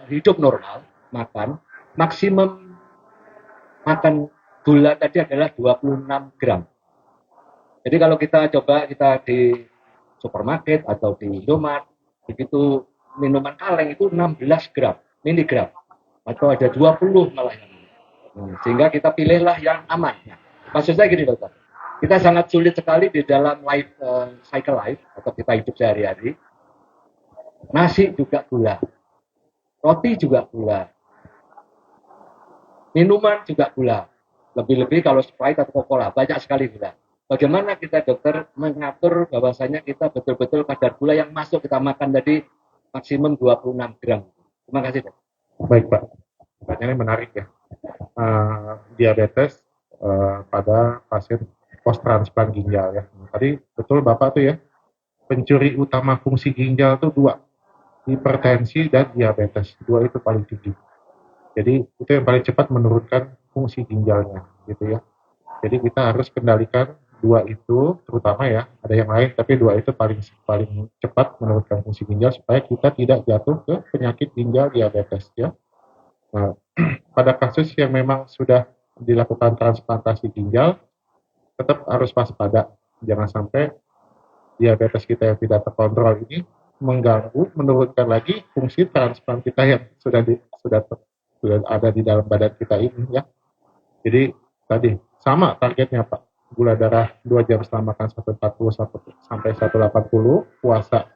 [SPEAKER 6] hidup normal, makan, maksimum makan gula tadi adalah 26 gram. Jadi kalau kita di supermarket atau di Indomaret, begitu minuman kaleng itu 16 miligram atau ada 20 malah. Sehingga kita pilihlah yang aman. Maksud saya gini dokter, kita sangat sulit sekali di dalam cycle life atau kita hidup sehari-hari. Nasi juga gula, roti juga gula, minuman juga gula. Lebih-lebih kalau Sprite atau Coca-Cola, banyak sekali gula. Bagaimana kita dokter mengatur bahwasanya kita betul-betul kadar gula yang masuk kita makan tadi maksimum 26 gram. Terima kasih, Dok.
[SPEAKER 2] Baik, Pak. Pertanyaannya menarik ya. Diabetes pada pasien post transplant ginjal ya. Tadi betul Bapak tuh ya. Pencuri utama fungsi ginjal tuh 2. Hipertensi dan diabetes. 2 itu paling tinggi. Jadi itu yang paling cepat menurunkan fungsi ginjalnya gitu ya. Jadi kita harus kendalikan 2 itu terutama ya, ada yang lain tapi 2 itu paling cepat menurunkan fungsi ginjal supaya kita tidak jatuh ke penyakit ginjal diabetes ya. Nah, pada kasus yang memang sudah dilakukan transplantasi ginjal tetap harus waspada, jangan sampai diabetes kita yang tidak terkontrol ini mengganggu, menurunkan lagi fungsi transplant kita yang sudah ada di dalam badan kita ini ya. Jadi tadi sama targetnya Pak, gula darah 2 jam setelah makan 140 sampai 180, puasa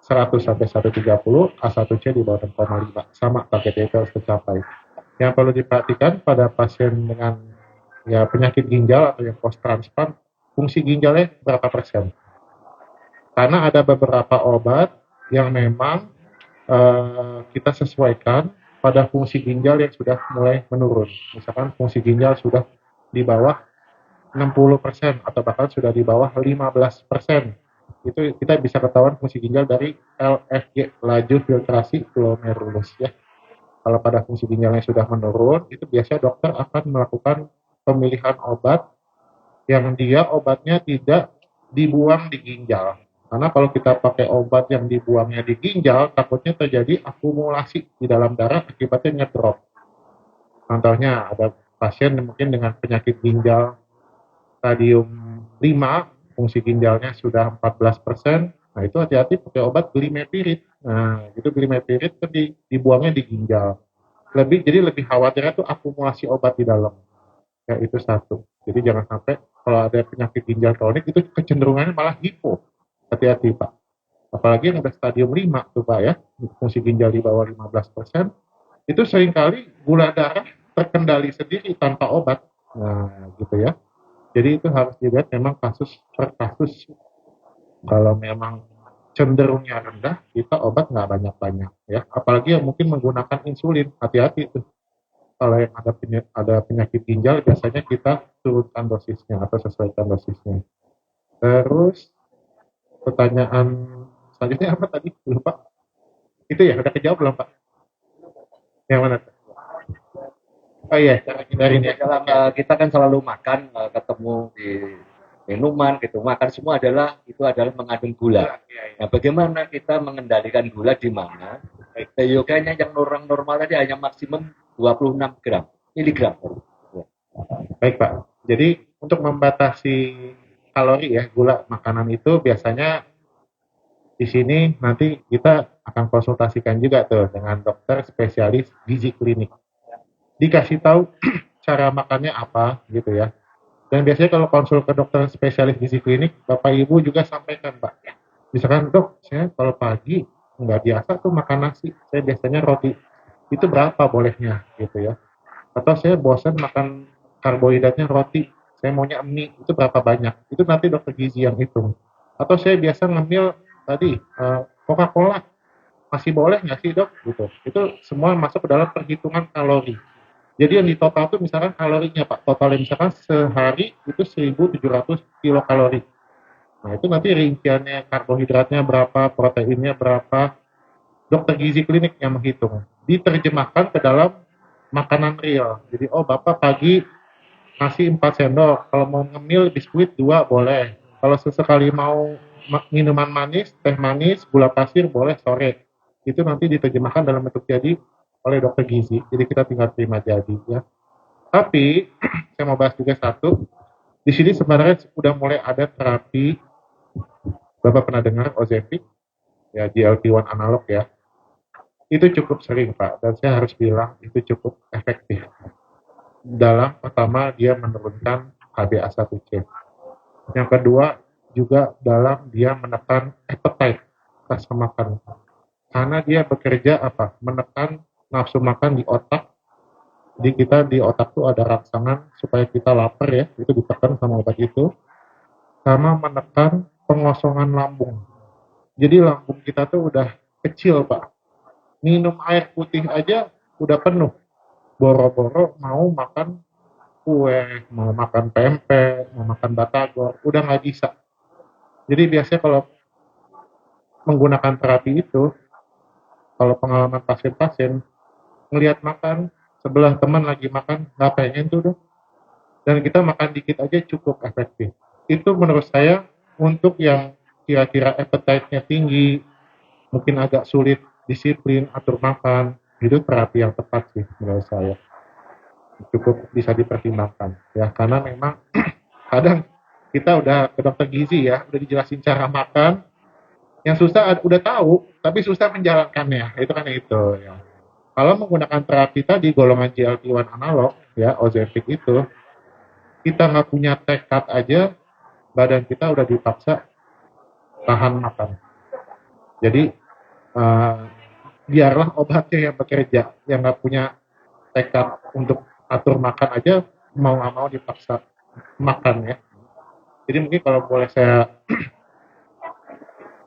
[SPEAKER 2] 100 sampai 130, A1C di bawah 6,5. Sama targetnya itu harus tercapai. Yang perlu diperhatikan pada pasien dengan ya penyakit ginjal atau yang post transplant, fungsi ginjalnya berapa persen? Karena ada beberapa obat yang memang kita sesuaikan pada fungsi ginjal yang sudah mulai menurun. Misalkan fungsi ginjal sudah di bawah 60% atau bahkan sudah di bawah 15%. Itu kita bisa ketahuan fungsi ginjal dari LFG, laju filtrasi glomerulus ya. Kalau pada fungsi ginjalnya sudah menurun, itu biasanya dokter akan melakukan pemilihan obat yang obatnya tidak dibuang di ginjal. Karena kalau kita pakai obat yang dibuangnya di ginjal, takutnya terjadi akumulasi di dalam darah, akibatnya ngedrop. Contohnya ada pasien mungkin dengan penyakit ginjal stadium 5, fungsi ginjalnya sudah 14%, nah itu hati-hati pakai obat glimepirid. Nah, itu glimepirid kan dibuangnya di ginjal. Jadi lebih khawatirnya tuh akumulasi obat di dalam. Ya, itu satu. Jadi jangan sampai kalau ada penyakit ginjal kronik itu kecenderungannya malah hipo. Hati-hati Pak. Apalagi yang ada stadium 5 tuh Pak ya, fungsi ginjal di bawah 15%, itu seringkali gula darah terkendali sendiri tanpa obat. Nah, gitu ya. Jadi itu harus dilihat memang kasus per kasus. Kalau memang cenderungnya rendah, kita obat nggak banyak-banyak ya. Apalagi yang mungkin menggunakan insulin, hati-hati itu. kalau yang ada penyakit ginjal biasanya kita turunkan dosisnya atau sesuaikan dosisnya. Terus pertanyaan selanjutnya apa tadi? Lupa. Itu ya, udah kejawab belum Pak? Yang mana? Oh iya, cara hindarin ya.
[SPEAKER 6] Kita kan selalu makan, ketemu di minuman gitu, makan semua itu adalah mengandung gula. Nah, bagaimana kita mengendalikan gula di mana? Yogannya yang normal tadi hanya maksimum 26 miligram.
[SPEAKER 2] Baik Pak. Jadi untuk membatasi kalori ya gula makanan itu biasanya di sini nanti kita akan konsultasikan juga tuh dengan dokter spesialis gizi klinik. Dikasih tahu cara makannya apa gitu ya. Dan biasanya kalau konsul ke dokter spesialis gizi klinik, Bapak Ibu juga sampaikan Pak. Misalkan dok, saya kalau pagi nggak biasa tuh makan nasi, saya biasanya roti. Itu berapa bolehnya gitu ya. Atau saya bosan makan karbohidratnya roti, saya maunya mie, itu berapa banyak. Itu nanti dokter gizi yang hitung. Atau saya biasa ngemil tadi Coca-Cola, masih boleh nggak sih dok? Gitu. Itu semua masuk ke dalam perhitungan kalori. Jadi yang di total itu misalkan kalorinya Pak, totalnya misalkan sehari itu 1.700 kilokalori. Nah itu nanti rinciannya karbohidratnya berapa, proteinnya berapa, dokter gizi klinik yang menghitung. Diterjemahkan ke dalam makanan real. Jadi oh Bapak pagi nasi 4 sendok, kalau mau ngemil biskuit 2 boleh. Kalau sesekali mau minuman manis, teh manis, gula pasir boleh sore. Itu nanti diterjemahkan dalam bentuk jadi oleh dokter gizi. Jadi kita tinggal terima jadi ya. Tapi saya mau bahas juga satu. Di sini sebenarnya sudah mulai ada terapi. Bapak pernah dengar Ozempic? Ya GLP-1 analog ya. Itu cukup sering Pak, dan saya harus bilang itu cukup efektif. Dalam pertama dia menurunkan HbA1c. Yang kedua juga dalam dia menekan appetite, rasa makan. Karena dia bekerja apa? Menekan nafsu makan di otak. Di otak tuh ada rangsangan supaya kita lapar ya, itu ditekan sama obat itu. Sama menekan pengosongan lambung. Jadi lambung kita tuh udah kecil Pak. Minum air putih aja udah penuh. Boro-boro mau makan kue, mau makan pempek, mau makan batagor, udah nggak bisa. Jadi biasanya kalau menggunakan terapi itu, kalau pengalaman pasien-pasien, ngelihat makan, sebelah teman lagi makan, nggak pengen tuh dong. Dan kita makan dikit aja cukup efektif. Itu menurut saya untuk yang kira-kira appetite-nya tinggi, mungkin agak sulit disiplin, atur makan, itu terapi yang tepat sih menurut saya. Cukup bisa dipertimbangkan ya, karena memang kadang kita udah ke dokter gizi ya, udah dijelasin cara makan, yang susah udah tahu, tapi susah menjalankannya, itu kan itu ya. Kalau menggunakan terapi tadi golongan GLP-1 analog ya, Ozempic itu, kita nggak punya tekad aja, badan kita udah dipaksa tahan makan. Jadi biarlah obatnya yang bekerja, yang nggak punya tekad untuk atur makan aja mau nggak mau dipaksa makan ya. Jadi mungkin kalau boleh saya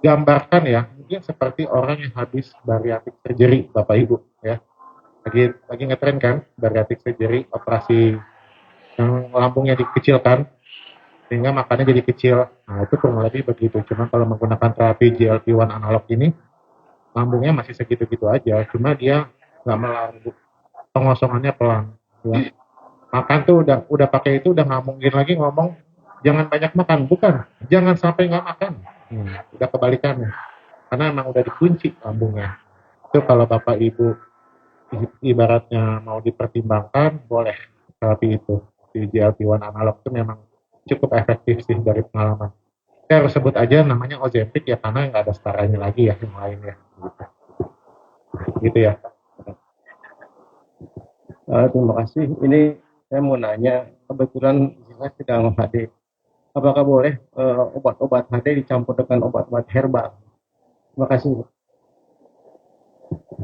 [SPEAKER 2] gambarkan ya, mungkin seperti orang yang habis bariatric surgery Bapak Ibu ya. Lagi ngetren kan bariatric surgery, operasi yang lambungnya dikecilkan sehingga makannya jadi kecil. Nah itu kurang lebih begitu. Cuma kalau menggunakan terapi GLP-1 analog ini lambungnya masih segitu-gitu aja, cuma dia nggak melarut, pengosongannya pelan ya. Makan tuh udah pakai itu udah nggak mungkin lagi ngomong jangan banyak makan, bukan, jangan sampai nggak makan. Udah kebalikannya, karena emang udah dikunci lambungnya. Itu kalau Bapak Ibu ibaratnya mau dipertimbangkan, boleh terapi itu di GLP-1 analog itu memang cukup efektif sih dari pengalaman. Saya harus sebut aja namanya Ozempic ya, karena nggak ada setaranya lagi ya yang lain ya. Gitu ya.
[SPEAKER 7] Terima kasih. Ini saya mau nanya, kebetulan saya sedang HD. Apakah boleh obat-obat HD dicampur dengan obat-obat herbal? Terima kasih.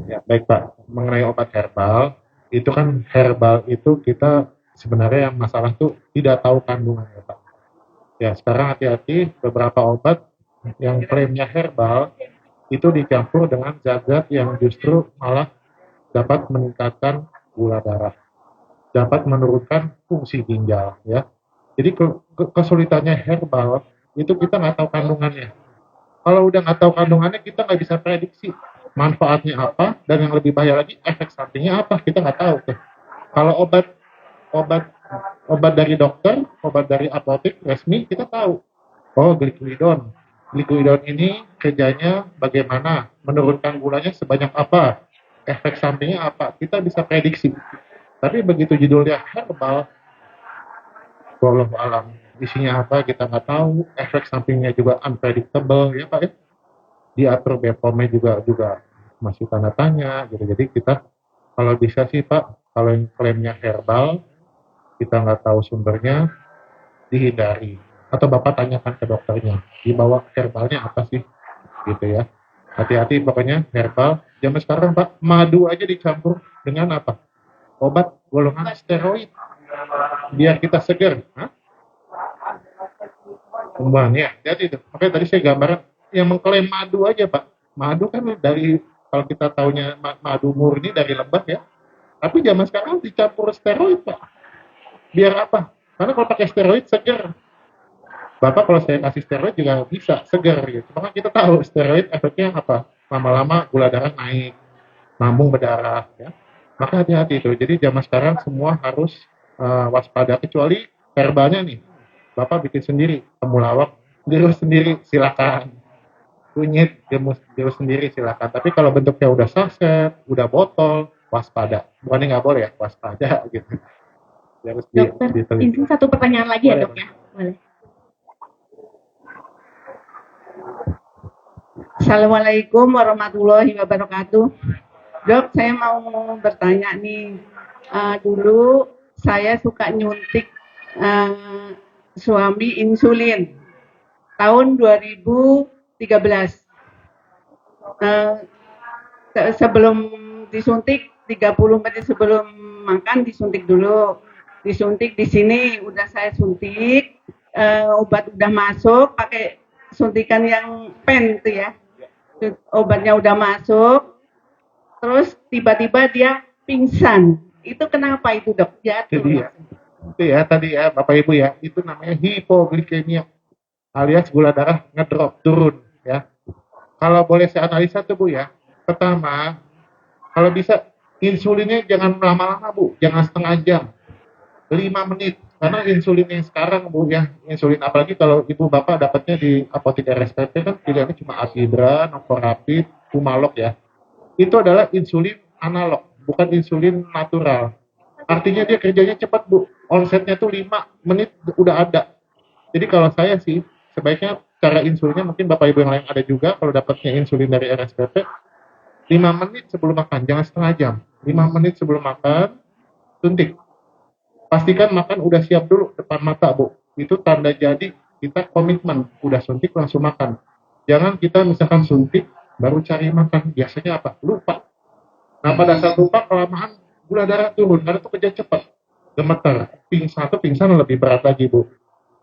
[SPEAKER 2] Ya, baik Pak. Mengenai obat herbal, itu kan herbal itu kita sebenarnya yang masalah tuh tidak tahu kandungannya Pak. Ya, sekarang hati-hati, beberapa obat yang klaimnya herbal itu dicampur dengan zat-zat yang justru malah dapat meningkatkan gula darah. dapat menurunkan fungsi ginjal ya. Jadi kesulitannya herbal itu kita nggak tahu kandungannya. Kalau udah nggak tahu kandungannya kita nggak bisa prediksi manfaatnya apa, dan yang lebih bahaya lagi efek sampingnya apa, kita nggak tahu tuh. Kalau obat dari dokter, obat dari apotek resmi kita tahu. Oh, glikidon. Glikidon ini kerjanya bagaimana, menurunkan gulanya sebanyak apa, efek sampingnya apa, kita bisa prediksi. Tapi begitu judulnya herbal, wallahu alam, isinya apa kita nggak tahu, efek sampingnya juga unpredictable ya Pak ya. Diatur BPOM-nya juga masih tanda tanya gitu. Jadi kita kalau bisa sih Pak, kalau yang klaimnya herbal kita nggak tahu sumbernya, dihindari. Atau Bapak tanyakan ke dokternya, dibawa herbalnya apa sih gitu ya. Hati-hati pokoknya herbal. Zaman sekarang Pak, madu aja dicampur dengan apa? Obat golongan steroid biar kita seger. Ya, jadi itu. Makanya tadi saya gambaran yang mengklaim madu aja Pak. Madu kan dari, kalau kita taunya madu murni dari lebah ya. Tapi zaman sekarang dicampur steroid Pak. Biar apa? Karena kalau pakai steroid seger. Bapak kalau saya kasih steroid juga bisa seger gitu. Maka kita tahu steroid efeknya apa? Lama-lama gula darah naik, lambung berdarah ya. Maka hati-hati itu. Jadi zaman sekarang semua harus waspada, kecuali herbalnya nih. Bapak bikin sendiri, temulawak, gerus sendiri, silakan. Kunyit, gerus sendiri, silakan. Tapi kalau bentuknya udah saset, udah botol, waspada. Bukannya nggak boleh ya, waspada gitu. Harus
[SPEAKER 1] Dokter, izin satu pertanyaan lagi ya dok ya? Boleh.
[SPEAKER 8] Assalamualaikum warahmatullahi wabarakatuh. Dok, saya mau bertanya nih. Dulu saya suka nyuntik suami insulin tahun 2013. Sebelum disuntik 30 menit sebelum makan disuntik dulu. Disuntik di sini udah saya suntik, obat udah masuk, pakai suntikan yang pen itu ya. Obatnya udah masuk. Terus tiba-tiba dia pingsan. Itu kenapa itu dok? Jatuh.
[SPEAKER 2] Itu ya tadi ya Bapak Ibu ya, itu namanya hipoglikemia alias gula darah ngedrop, turun ya. Kalau boleh saya analisa tuh Bu ya, pertama kalau bisa insulinnya jangan lama-lama Bu, jangan setengah jam, 5 menit, karena insulin yang sekarang Bu ya, insulin apalagi kalau Ibu Bapak dapatnya di apotek RSPP kan pilihannya cuma Asidra, Novorapid, Humalog ya, itu adalah insulin analog, bukan insulin natural. Artinya dia kerjanya cepat Bu, onsetnya tuh 5 menit udah ada. Jadi kalau saya sih sebaiknya cara insulinnya mungkin Bapak Ibu yang lain ada juga, kalau dapatnya insulin dari RSPP 5 menit sebelum makan, jangan setengah jam. 5 menit sebelum makan suntik. Pastikan makan udah siap dulu depan mata Bu. Itu tanda jadi kita komitmen, udah suntik langsung makan. Jangan kita misalkan suntik baru cari makan, biasanya apa? Lupa. Nah pada saat lupa kelamaan gula darah turun, karena itu kerja cepat, gemeter, pingsan lebih berat lagi Bu.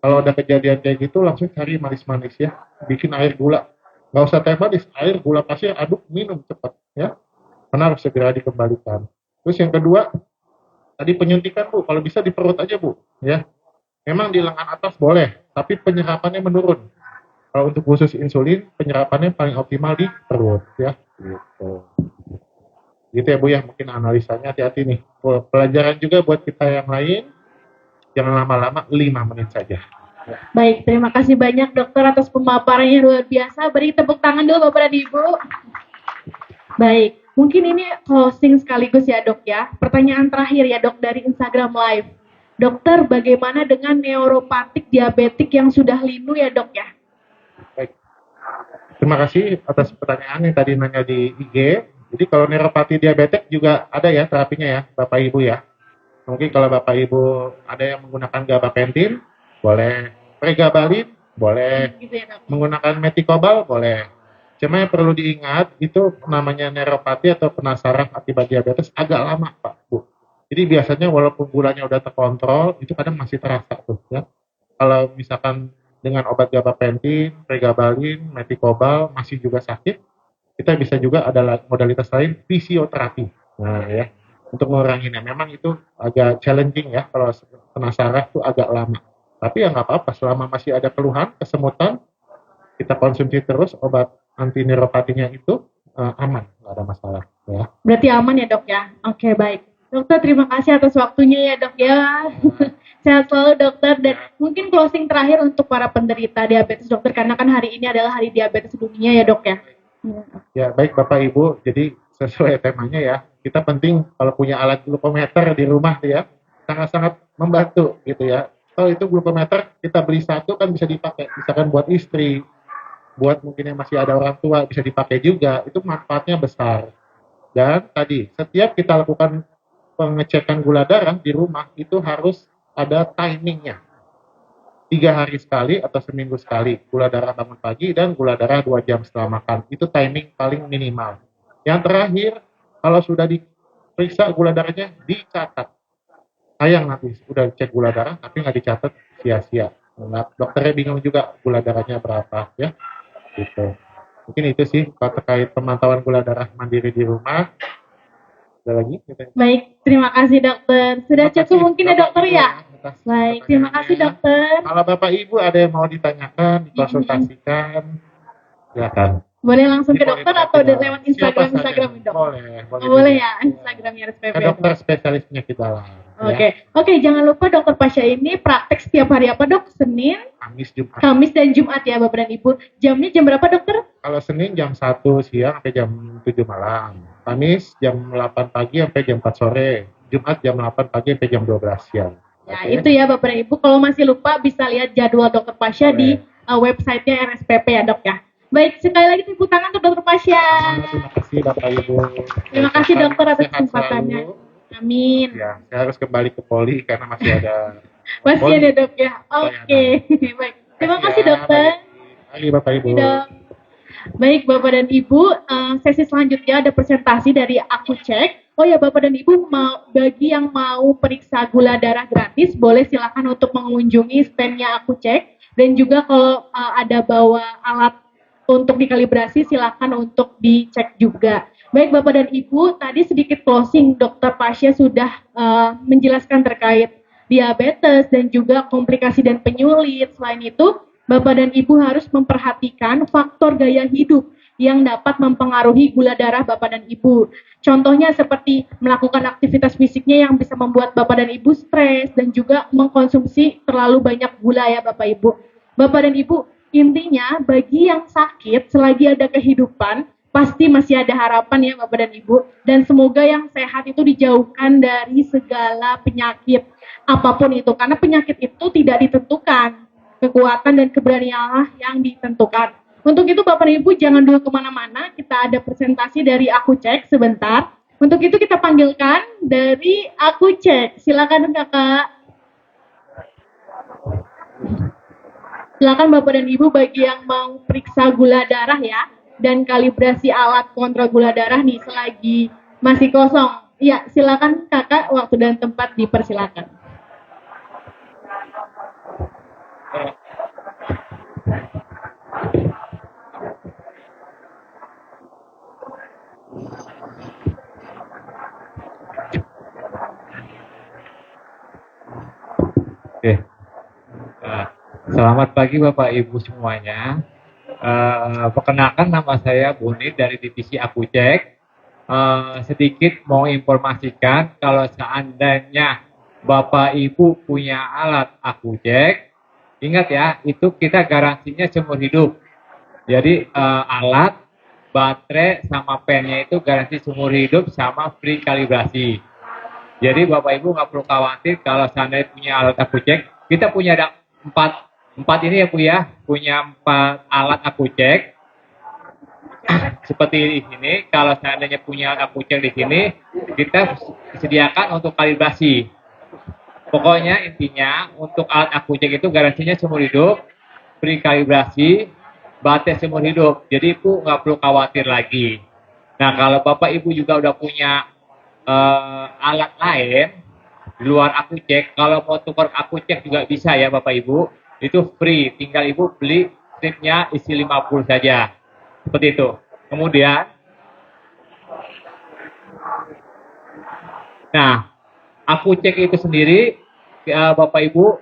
[SPEAKER 2] Kalau ada kejadian kayak gitu langsung cari manis-manis ya, bikin air gula, nggak usah teh manis, air gula pasir aduk minum cepat ya, karena harus segera dikembalikan. Terus yang kedua tadi penyuntikan Bu, kalau bisa di perut aja Bu ya, memang di lengan atas boleh, tapi penyerapannya menurun. Kalau untuk khusus insulin penyerapannya paling optimal di perut ya, gitu ya Bu ya, mungkin analisanya hati-hati nih. Pelajaran juga buat kita yang lain, jangan lama-lama, 5 menit saja.
[SPEAKER 1] Baik, terima kasih banyak dokter atas pemaparannya luar biasa. Beri tepuk tangan dulu Bapak dan Ibu. Baik, mungkin ini closing sekaligus ya dok ya. Pertanyaan terakhir ya dok dari Instagram Live. Dokter, bagaimana dengan neuropatik diabetik yang sudah linu ya dok ya?
[SPEAKER 2] Baik, terima kasih atas pertanyaan yang tadi nanya di IG. Jadi kalau neuropati diabetes juga ada ya terapinya ya Bapak Ibu ya. Mungkin kalau Bapak Ibu ada yang menggunakan gabapentin, boleh. Pregabalin, boleh. Menggunakan metikobal, boleh. Cuma yang perlu diingat, itu namanya neuropati atau penasaran akibat diabetes agak lama Pak Bu. Jadi biasanya walaupun gulanya udah terkontrol, itu kadang masih terasa tuh ya. Kalau misalkan dengan obat gabapentin, pregabalin, metikobal masih juga sakit, kita bisa juga ada modalitas lain fisioterapi. Nah ya, untuk menguranginya. Memang itu agak challenging ya, kalau kena saraf itu agak lama. Tapi ya nggak apa-apa, selama masih ada keluhan, kesemutan, kita konsumsi terus obat anti neuropatinya itu aman, nggak ada masalah ya.
[SPEAKER 1] Berarti aman ya dok ya? Oke baik. Dokter terima kasih atas waktunya ya dok ya. Sehat selalu dokter. Dan mungkin closing terakhir untuk para penderita diabetes dokter, karena kan hari ini adalah hari diabetes dunia ya dok ya.
[SPEAKER 2] Ya baik Bapak Ibu, jadi sesuai temanya ya, kita penting kalau punya alat glukometer di rumah ya, sangat-sangat membantu gitu ya. Kalau itu glukometer kita beli satu kan bisa dipakai, misalkan buat istri, buat mungkin yang masih ada orang tua bisa dipakai juga, itu manfaatnya besar. Dan tadi setiap kita lakukan pengecekan gula darah di rumah itu harus ada timingnya. 3 hari sekali atau seminggu sekali gula darah bangun pagi dan gula darah 2 jam setelah makan, itu timing paling minimal. Yang terakhir, kalau sudah diperiksa gula darahnya dicatat. Sayang nanti udah cek gula darah tapi nggak dicatat, sia-sia. Nah, dokternya bingung juga gula darahnya berapa ya gitu. Mungkin itu sih terkait pemantauan gula darah mandiri di rumah. Ada lagi?
[SPEAKER 1] Baik, terima kasih dokter. Sudah
[SPEAKER 2] Terima
[SPEAKER 1] cukup
[SPEAKER 2] kasih,
[SPEAKER 1] mungkin ya
[SPEAKER 2] Bapak
[SPEAKER 1] dokter
[SPEAKER 2] Ibu,
[SPEAKER 1] ya?
[SPEAKER 2] atas
[SPEAKER 1] Baik, terima kasih
[SPEAKER 2] pertanyaannya.
[SPEAKER 1] dokter.
[SPEAKER 2] Kalau Bapak Ibu ada yang mau ditanyakan, dikonsultasikan, silakan.
[SPEAKER 1] Boleh langsung ke
[SPEAKER 2] Boleh
[SPEAKER 1] dokter
[SPEAKER 2] banget
[SPEAKER 1] atau
[SPEAKER 2] ya.
[SPEAKER 1] lewat
[SPEAKER 2] Siapa
[SPEAKER 1] Instagram
[SPEAKER 2] saja.
[SPEAKER 1] dok?
[SPEAKER 2] Boleh
[SPEAKER 1] Oh, boleh
[SPEAKER 2] juga.
[SPEAKER 1] ya, Instagramnya RSPP.
[SPEAKER 2] Ke dokter spesialisnya kita lah.
[SPEAKER 1] Oke, oke, jangan lupa dokter Pasha ini praktek setiap hari apa dok? Senin,
[SPEAKER 2] Kamis, Jumat.
[SPEAKER 1] Kamis dan Jumat ya Bapak dan Ibu. Jamnya jam berapa dokter?
[SPEAKER 2] Kalau Senin jam 1 siang sampai jam 7 malam. Kamis jam 8 pagi sampai jam 4 sore. Jumat jam 8 pagi sampai jam 12 siang.
[SPEAKER 1] Ya,
[SPEAKER 2] Oke?
[SPEAKER 1] itu ya Bapak dan Ibu. Kalau masih lupa bisa lihat jadwal dokter Pasha di websitenya RSPP ya dok ya. Baik, sekali lagi tepuk tangan untuk dokter Pasha.
[SPEAKER 2] Terima kasih Bapak Ibu.
[SPEAKER 1] Terima kasih dokter atas
[SPEAKER 2] Sehat
[SPEAKER 1] kesempatannya.
[SPEAKER 2] selalu.
[SPEAKER 1] Amin.
[SPEAKER 2] Ya, saya harus kembali ke poli karena masih ada.
[SPEAKER 1] Masih
[SPEAKER 2] poli.
[SPEAKER 1] ada dok ya. Oke, baik. Terima kasih dokter.
[SPEAKER 2] Lagi Bapak Ibu.
[SPEAKER 1] Dok. Baik Bapak dan Ibu, sesi selanjutnya ada presentasi dari Aku Cek. Oh ya Bapak dan Ibu, bagi yang mau periksa gula darah gratis, boleh silakan untuk mengunjungi standnya Aku Cek. Dan juga kalau ada bawa alat untuk dikalibrasi, silakan untuk dicek juga. Baik Bapak dan Ibu, tadi sedikit closing, Dokter Pasha sudah menjelaskan terkait diabetes dan juga komplikasi dan penyulit. Selain itu, Bapak dan Ibu harus memperhatikan faktor gaya hidup yang dapat mempengaruhi gula darah Bapak dan Ibu. Contohnya seperti melakukan aktivitas fisiknya yang bisa membuat Bapak dan Ibu stres dan juga mengkonsumsi terlalu banyak gula ya Bapak Ibu. Bapak dan Ibu, intinya bagi yang sakit selagi ada kehidupan, pasti masih ada harapan ya Bapak dan Ibu. Dan semoga yang sehat itu dijauhkan dari segala penyakit apapun itu. Karena penyakit itu tidak ditentukan. Kekuatan dan keberanian Allah yang ditentukan. Untuk itu Bapak dan Ibu jangan dulu kemana-mana. Kita ada presentasi dari Aku Cek sebentar. Untuk itu kita panggilkan dari Aku Cek. Silakan kakak. Silakan Bapak dan Ibu bagi yang mau periksa gula darah ya. Dan kalibrasi alat kontrol gula darah nih selagi masih kosong. Ya, silakan kakak, waktu dan tempat dipersilakan.
[SPEAKER 9] Oke. Selamat pagi Bapak Ibu semuanya. Perkenalkan nama saya Buni dari divisi Aku Cek. Sedikit mau informasikan kalau seandainya Bapak Ibu punya alat Aku Cek, ingat ya, itu kita garansinya seumur hidup. Jadi alat, baterai, sama pennya itu garansi seumur hidup sama free kalibrasi. Jadi Bapak Ibu nggak perlu khawatir kalau seandainya punya alat Aku Cek. Kita punya ada empat ini ya Bu ya, punya 4 alat Aku Cek. Seperti di sini, kalau seandainya punya alat Aku Cek di sini, kita sediakan untuk kalibrasi. Pokoknya intinya untuk alat Aku Cek itu garansinya seumur hidup, free kalibrasi, baterai seumur hidup. Jadi Ibu nggak perlu khawatir lagi. Nah kalau Bapak Ibu juga udah punya alat lain di luar Aku Cek, kalau mau tukar Aku Cek juga bisa ya Bapak Ibu, itu free, tinggal Ibu beli stripnya isi 50 saja, seperti itu. Kemudian Nah, aku cek itu sendiri, Bapak Ibu,